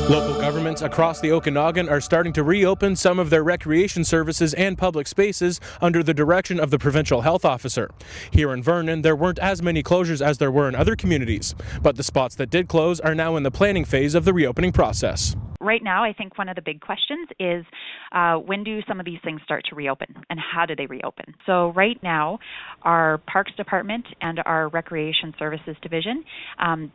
Local governments across the Okanagan are starting to reopen some of their recreation services and public spaces under the direction of the provincial health officer. Here in Vernon, there weren't as many closures as there were in other communities, but the spots that did close are now in the planning phase of the reopening process. Right now, I think one of the big questions is when do some of these things start to reopen and how do they reopen? So right now, our Parks Department and our Recreation Services Division,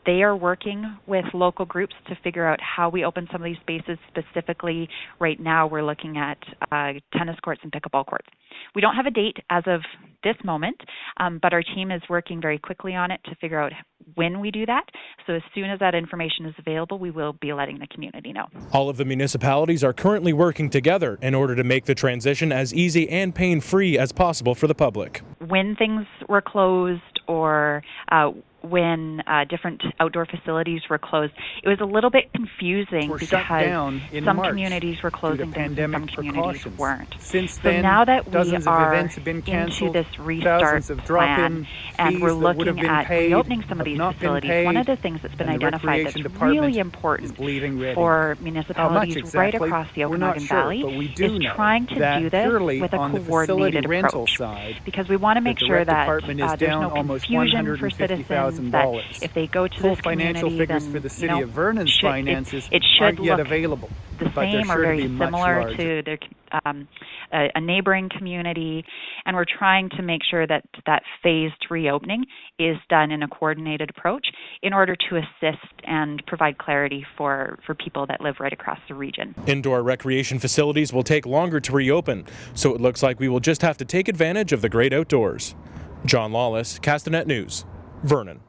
they are working with local groups to figure out how we open some of these spaces. Specifically, right now, we're looking at tennis courts and pickleball courts. We don't have a date as of this moment, but our team is working very quickly on it to figure out when we do that. So as soon as that information is available, we will be letting the community know. All of the municipalities are currently working together in order to make the transition as easy and pain-free as possible for the public. When things were closed or when different outdoor facilities were closed, it was a little bit confusing because some communities were closing things and some communities weren't. Since so then, now that we are have been into this restart plan and we're looking at reopening some of these facilities, one of the things that's been identified that's really important for municipalities right across the Okanagan Valley is trying to do this with a coordinated approach, because we want to make sure that there's no confusion for citizens, that if they go to this community, then for the city of Vernon's finances it should aren't yet look available, the same or very similar to their a neighboring community, and we're trying to make sure that that phased reopening is done in a coordinated approach in order to assist and provide clarity for people that live right across the region. Indoor recreation facilities will take longer to reopen, so it looks like we will just have to take advantage of the great outdoors. John Lawless, Castanet News, Vernon.